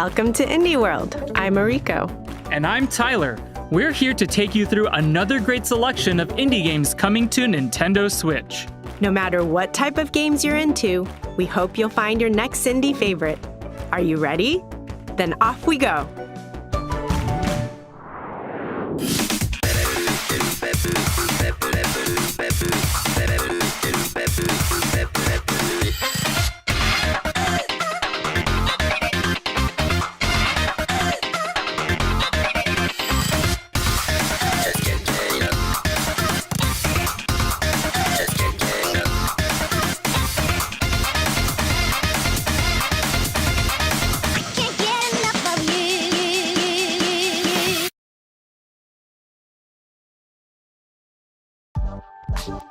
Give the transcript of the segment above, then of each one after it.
Welcome to Indie World. I'm Mariko. And I'm Tyler. We're here to take you through another great selection of indie games coming to Nintendo Switch. No matter what type of games you're into, we hope you'll find your next indie favorite. Are you ready? Then off we go.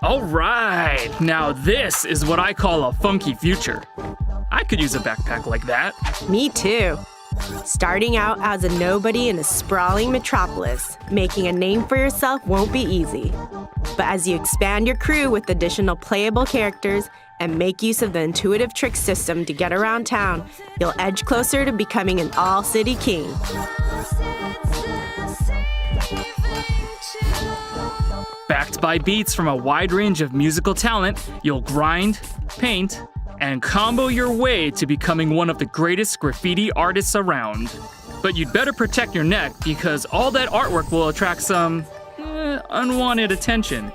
All right, now this is what I call a funky future. I could use a backpack like that. Me too. Starting out as a nobody in a sprawling metropolis, making a name for yourself won't be easy. But as you expand your crew with additional playable characters and make use of the intuitive trick system to get around town, you'll edge closer to becoming an all-city king. Backed by beats from a wide range of musical talent, you'll grind, paint, and combo your way to becoming one of the greatest graffiti artists around. But you'd better protect your neck because all that artwork will attract some unwanted attention.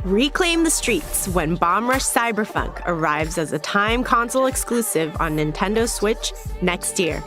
Reclaim the streets when Bomb Rush Cyberfunk arrives as a time console exclusive on Nintendo Switch next year.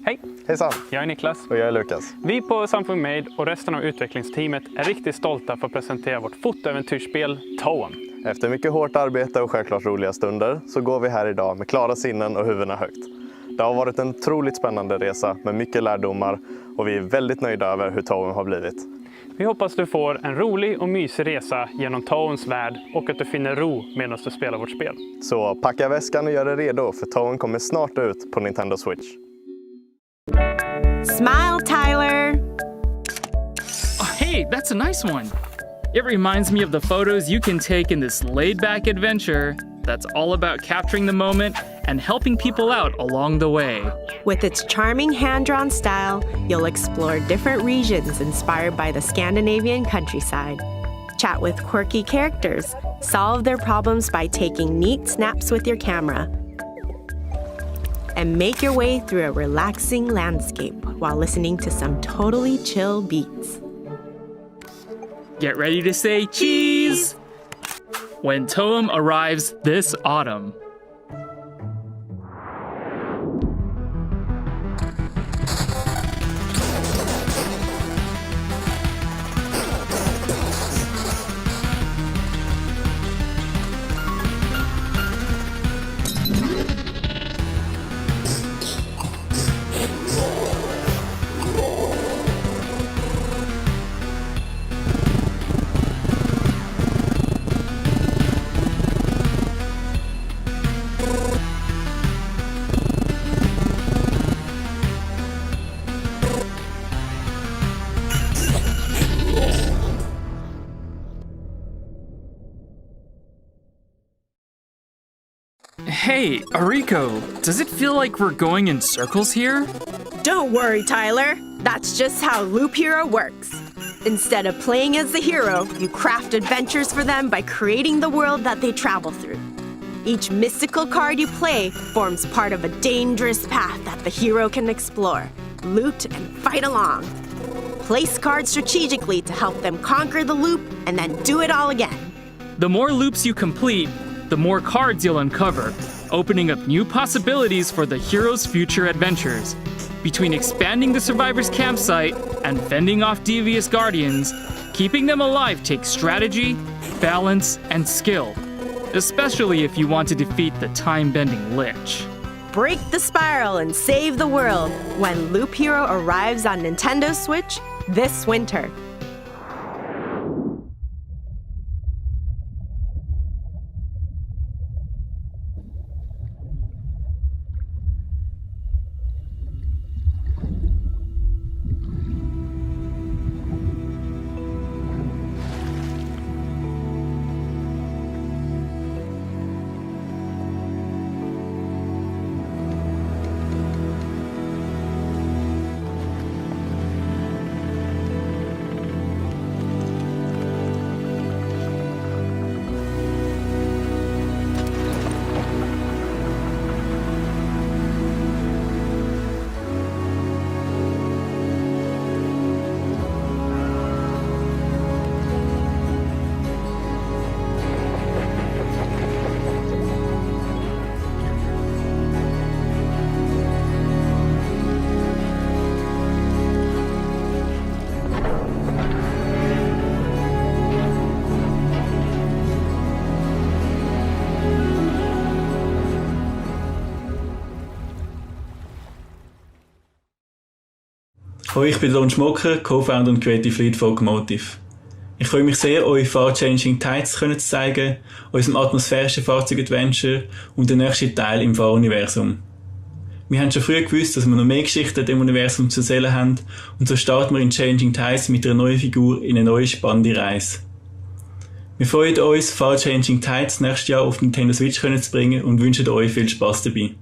Hej! Hejsan! Jag är Niklas. Och jag är Lukas. Vi på Samfung Made och resten av utvecklingsteamet är riktigt stolta för att presentera vårt fotoäventyrsspel Toem. Efter mycket hårt arbete och självklart roliga stunder så går vi här idag med klara sinnen och huvudena högt. Det har varit en otroligt spännande resa med mycket lärdomar och vi är väldigt nöjda över hur Toem har blivit. Vi hoppas du får en rolig och mysig resa genom Toems värld och att du finner ro medan du spelar vårt spel. Så packa väskan och gör dig redo för Toem kommer snart ut på Nintendo Switch. Smile, Tyler! Oh, hey, that's a nice one. It reminds me of the photos you can take in this laid-back adventure that's all about capturing the moment and helping people out along the way. With its charming hand-drawn style, you'll explore different regions inspired by the Scandinavian countryside. Chat with quirky characters, solve their problems by taking neat snaps with your camera, and make your way through a relaxing landscape while listening to some totally chill beats. Get ready to say cheese when Toem arrives this autumn. Hey, Ariko, does it feel like we're going in circles here? Don't worry, Tyler. That's just how Loop Hero works. Instead of playing as the hero, you craft adventures for them by creating the world that they travel through. Each mystical card you play forms part of a dangerous path that the hero can explore, loot, and fight along. Place cards strategically to help them conquer the loop and then do it all again. The more loops you complete, the more cards you'll uncover, opening up new possibilities for the hero's future adventures. Between expanding the survivor's campsite and fending off devious guardians, keeping them alive takes strategy, balance, and skill, especially if you want to defeat the time-bending Lich. Break the spiral and save the world when Loop Hero arrives on Nintendo Switch this winter. Hallo, ich bin Lon Schmocker, Co-Founder und Creative Lead von Locomotive. Ich freue mich sehr, euch Far Changing Tides zu zeigen, unserem atmosphärischen Fahrzeug-Adventure und den nächsten Teil im Fahr-Universum. Wir haben schon früh gewusst, dass wir noch mehr Geschichten im Universum zu erzählen haben, und so starten wir in Changing Tides mit einer neuen Figur in eine neue spannende Reise. Wir freuen uns, Far Changing Tides nächstes Jahr auf Nintendo Switch zu bringen und wünschen euch viel Spaß dabei.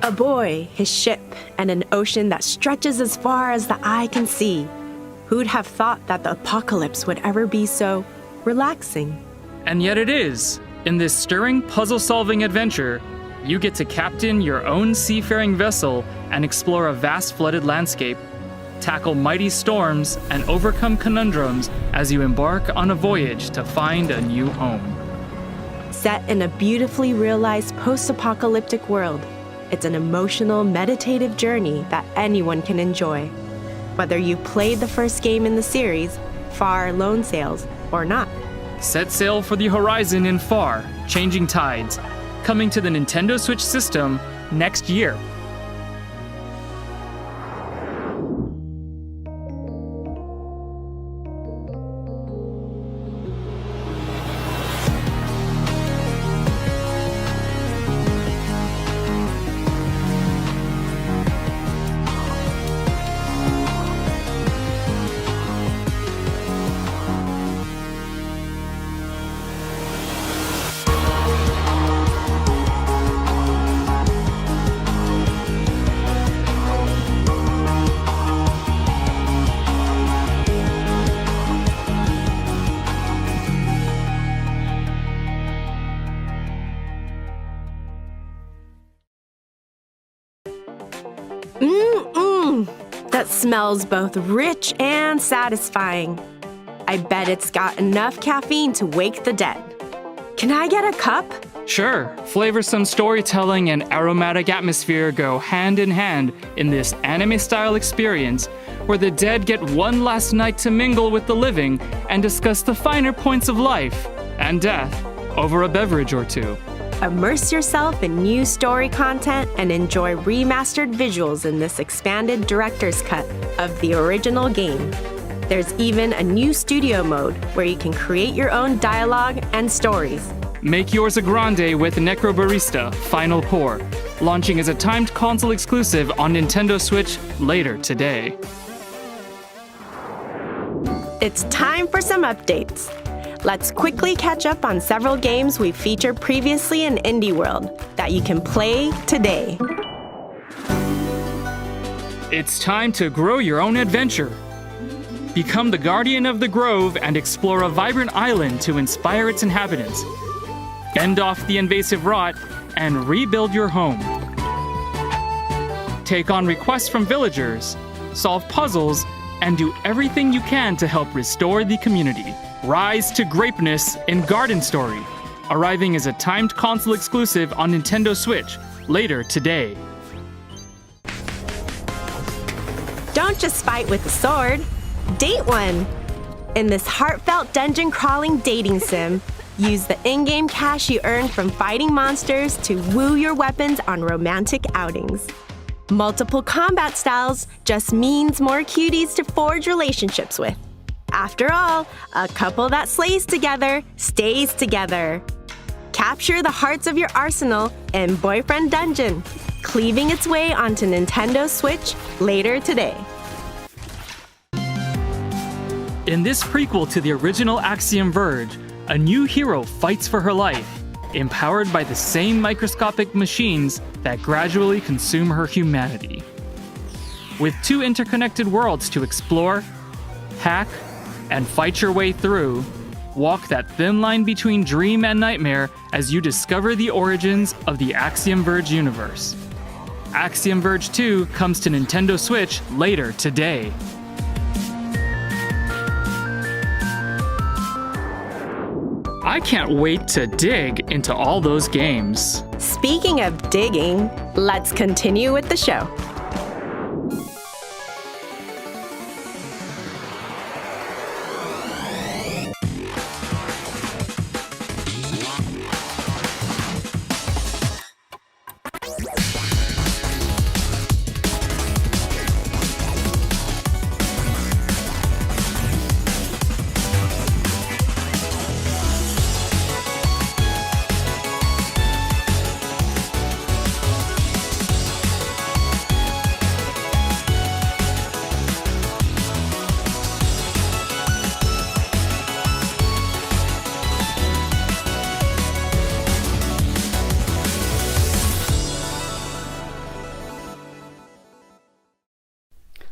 A boy, his ship, and an ocean that stretches as far as the eye can see. Who'd have thought that the apocalypse would ever be so relaxing? And yet it is. In this stirring puzzle-solving adventure, you get to captain your own seafaring vessel and explore a vast flooded landscape, tackle mighty storms, and overcome conundrums as you embark on a voyage to find a new home. Set in a beautifully realized post-apocalyptic world, it's an emotional, meditative journey that anyone can enjoy. Whether you played the first game in the series, Far Lone Sails, or not. Set sail for the horizon in Far Changing Tides, coming to the Nintendo Switch system next year. That smells both rich and satisfying. I bet it's got enough caffeine to wake the dead. Can I get a cup? Sure, flavorsome storytelling and aromatic atmosphere go hand in hand in this anime-style experience where the dead get one last night to mingle with the living and discuss the finer points of life and death over a beverage or two. Immerse yourself in new story content and enjoy remastered visuals in this expanded director's cut of the original game. There's even a new studio mode where you can create your own dialogue and stories. Make yours a grande with Necro Barista Final Pour, launching as a timed console exclusive on Nintendo Switch later today. It's time for some updates. Let's quickly catch up on several games we've featured previously in Indie World that you can play today. It's time to grow your own adventure. Become the guardian of the grove and explore a vibrant island to inspire its inhabitants. Fend off the invasive rot and rebuild your home. take on requests from villagers, solve puzzles, and do everything you can to help restore the community. Rise to greatness in Garden Story, arriving as a timed console exclusive on Nintendo Switch later today. Don't just fight with a sword, date one. In this heartfelt dungeon crawling dating sim, use the in-game cash you earned from fighting monsters to woo your weapons on romantic outings. Multiple combat styles just means more cuties to forge relationships with. After all, a couple that slays together stays together. Capture the hearts of your arsenal in Boyfriend Dungeon, cleaving its way onto Nintendo Switch later today. In this prequel to the original Axiom Verge, a new hero fights for her life, empowered by the same microscopic machines that gradually consume her humanity. With 2 interconnected worlds to explore, hack, and fight your way through, walk that thin line between dream and nightmare as you discover the origins of the Axiom Verge universe. Axiom Verge 2 comes to Nintendo Switch later today. I can't wait to dig into all those games. Speaking of digging, let's continue with the show.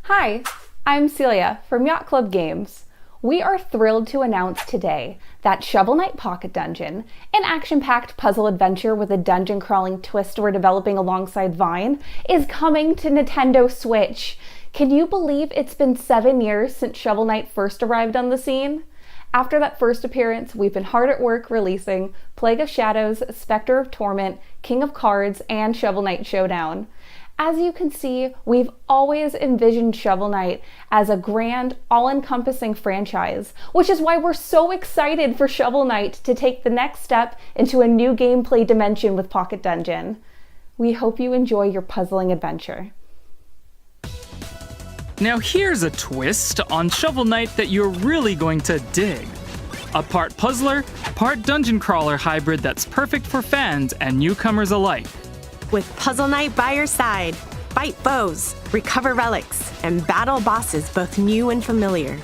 Hi, I'm Celia from Yacht Club Games. We are thrilled to announce today that Shovel Knight Pocket Dungeon, an action-packed puzzle adventure with a dungeon-crawling twist we're developing alongside Vine, is coming to Nintendo Switch. Can you believe it's been 7 years since Shovel Knight first arrived on the scene? After that first appearance, we've been hard at work releasing Plague of Shadows, Spectre of Torment, King of Cards, and Shovel Knight Showdown. As you can see, we've always envisioned Shovel Knight as a grand, all-encompassing franchise, which is why we're so excited for Shovel Knight to take the next step into a new gameplay dimension with Pocket Dungeon. We hope you enjoy your puzzling adventure. Now here's a twist on Shovel Knight that you're really going to dig. A part puzzler, part dungeon crawler hybrid that's perfect for fans and newcomers alike. With Puzzle Knight by your side, fight foes, recover relics, and battle bosses both new and familiar.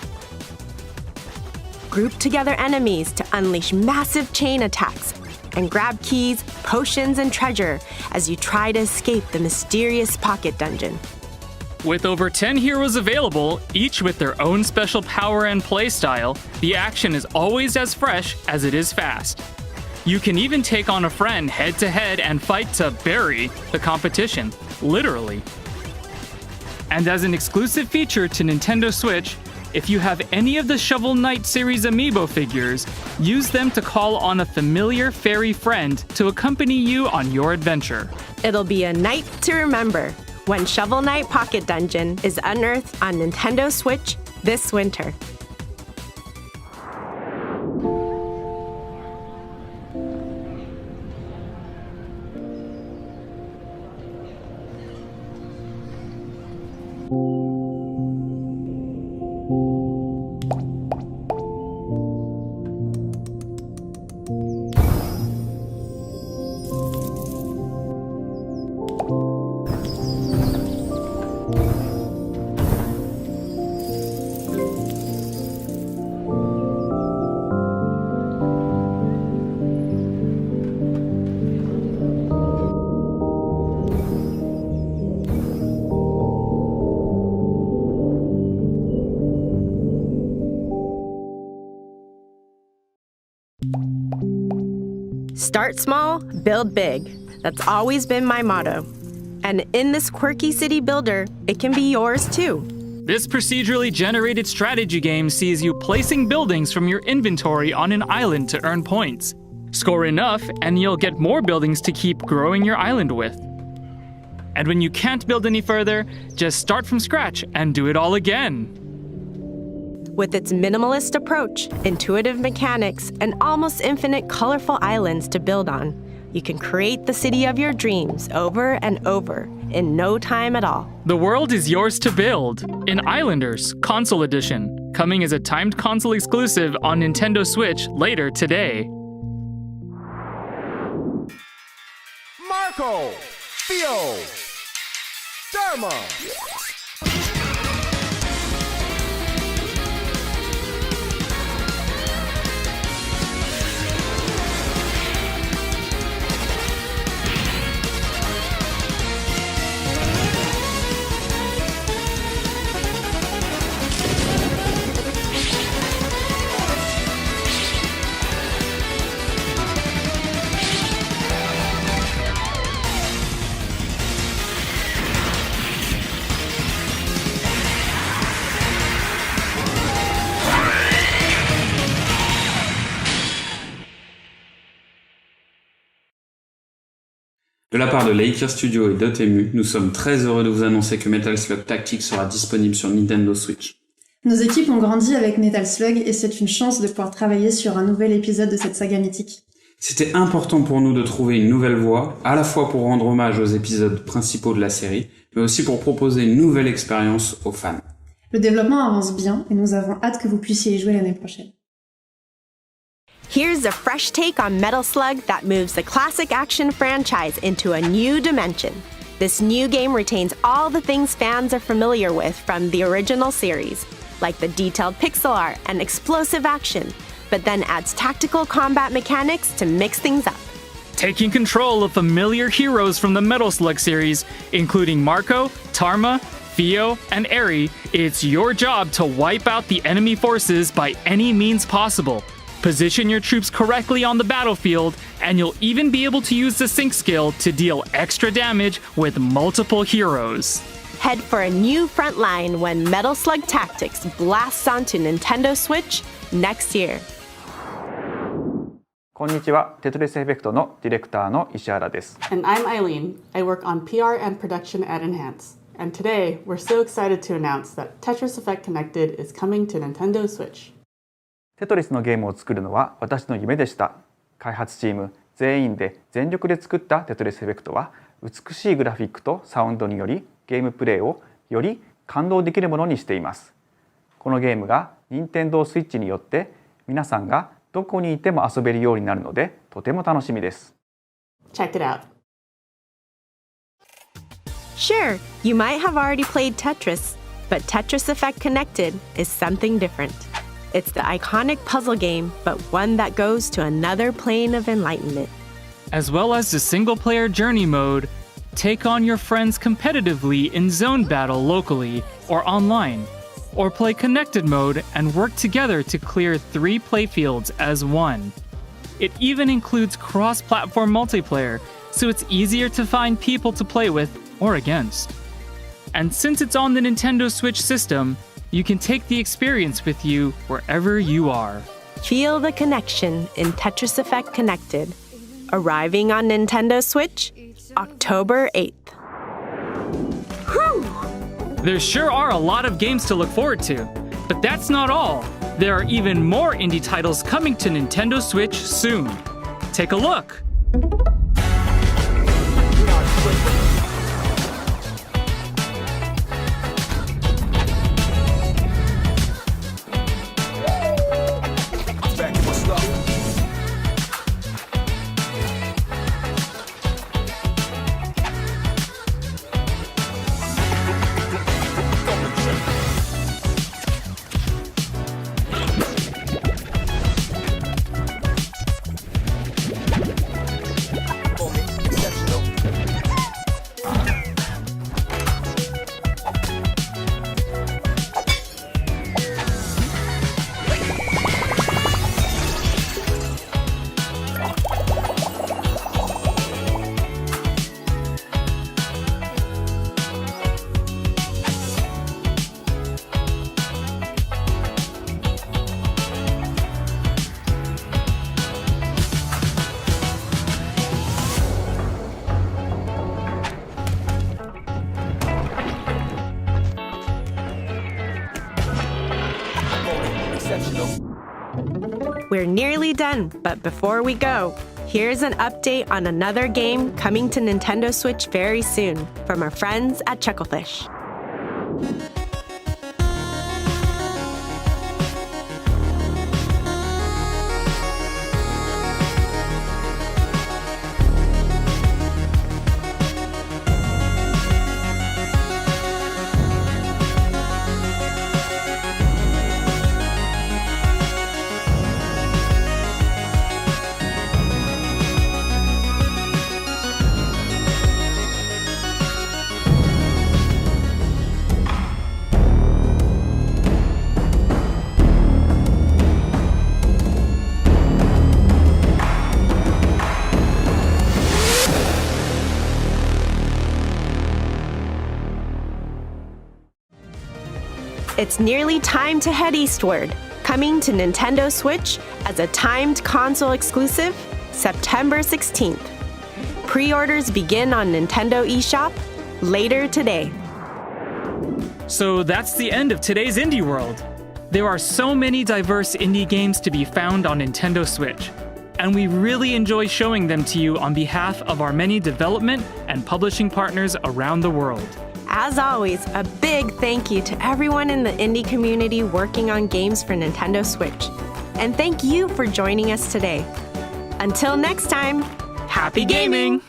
Group together enemies to unleash massive chain attacks and grab keys, potions, and treasure as you try to escape the mysterious Pocket Dungeon. With over 10 heroes available, each with their own special power and playstyle, the action is always as fresh as it is fast. You can even take on a friend head-to-head and fight to bury the competition, literally. And as an exclusive feature to Nintendo Switch, if you have any of the Shovel Knight series amiibo figures, use them to call on a familiar fairy friend to accompany you on your adventure. It'll be a night to remember when Shovel Knight Pocket Dungeon is unearthed on Nintendo Switch this winter. Start small, build big. That's always been my motto. And in this quirky city builder, it can be yours too. This procedurally generated strategy game sees you placing buildings from your inventory on an island to earn points. Score enough, and you'll get more buildings to keep growing your island with. And when you can't build any further, just start from scratch and do it all again. With its minimalist approach, intuitive mechanics, and almost infinite colorful islands to build on, you can create the city of your dreams over and over in no time at all. The world is yours to build in Islanders Console Edition, coming as a timed console exclusive on Nintendo Switch later today. Marco, Theo, Dharma. De la part de Laker Studio et Dotemu, nous sommes très heureux de vous annoncer que Metal Slug Tactics sera disponible sur Nintendo Switch. Nos équipes ont grandi avec Metal Slug et c'est une chance de pouvoir travailler sur un nouvel épisode de cette saga mythique. C'était important pour nous de trouver une nouvelle voie, à la fois pour rendre hommage aux épisodes principaux de la série, mais aussi pour proposer une nouvelle expérience aux fans. Le développement avance bien et nous avons hâte que vous puissiez y jouer l'année prochaine. Here's a fresh take on Metal Slug that moves the classic action franchise into a new dimension. This new game retains all the things fans are familiar with from the original series, like the detailed pixel art and explosive action, but then adds tactical combat mechanics to mix things up. Taking control of familiar heroes from the Metal Slug series, including Marco, Tarma, Theo, and Eri, it's your job to wipe out the enemy forces by any means possible. Position your troops correctly on the battlefield, and you'll even be able to use the sync skill to deal extra damage with multiple heroes. Head for a new front line when Metal Slug Tactics blasts onto Nintendo Switch next year. こんにちは、テトリスエフェクトのディレクターの石原です。And I'm Eileen. I work on PR and production at Enhance. And today, we're so excited to announce that Tetris Effect Connected is coming to Nintendo Switch. テトリスのゲームを作るのは私の夢でした。開発チーム全員で全力で作ったテトリスエフェクトは美しいグラフィックとサウンドによりゲームプレイをより感動できるものにしています。このゲームが Nintendo Switch によって皆さんがどこにいても遊べるようになるのでとても楽しみです。Check it out. Sure, you might have already played Tetris, but Tetris Effect Connected is something different. It's the iconic puzzle game, but one that goes to another plane of enlightenment. As well as the single-player journey mode, take on your friends competitively in zone battle locally or online, or play connected mode and work together to clear 3 playfields as one. It even includes cross-platform multiplayer, so it's easier to find people to play with or against. And since it's on the Nintendo Switch system, you can take the experience with you wherever you are. Feel the connection in Tetris Effect Connected. Arriving on Nintendo Switch, October 8th. Whew! There sure are a lot of games to look forward to, but that's not all. There are even more indie titles coming to Nintendo Switch soon. Take a look. We're nearly done, but before we go, here's an update on another game coming to Nintendo Switch very soon from our friends at Chucklefish. It's nearly time to head eastward, coming to Nintendo Switch as a timed console exclusive, September 16th. Pre-orders begin on Nintendo eShop later today. So that's the end of today's Indie World. There are so many diverse indie games to be found on Nintendo Switch, and we really enjoy showing them to you on behalf of our many development and publishing partners around the world. As always, a big thank you to everyone in the indie community working on games for Nintendo Switch. And thank you for joining us today. Until next time, happy gaming!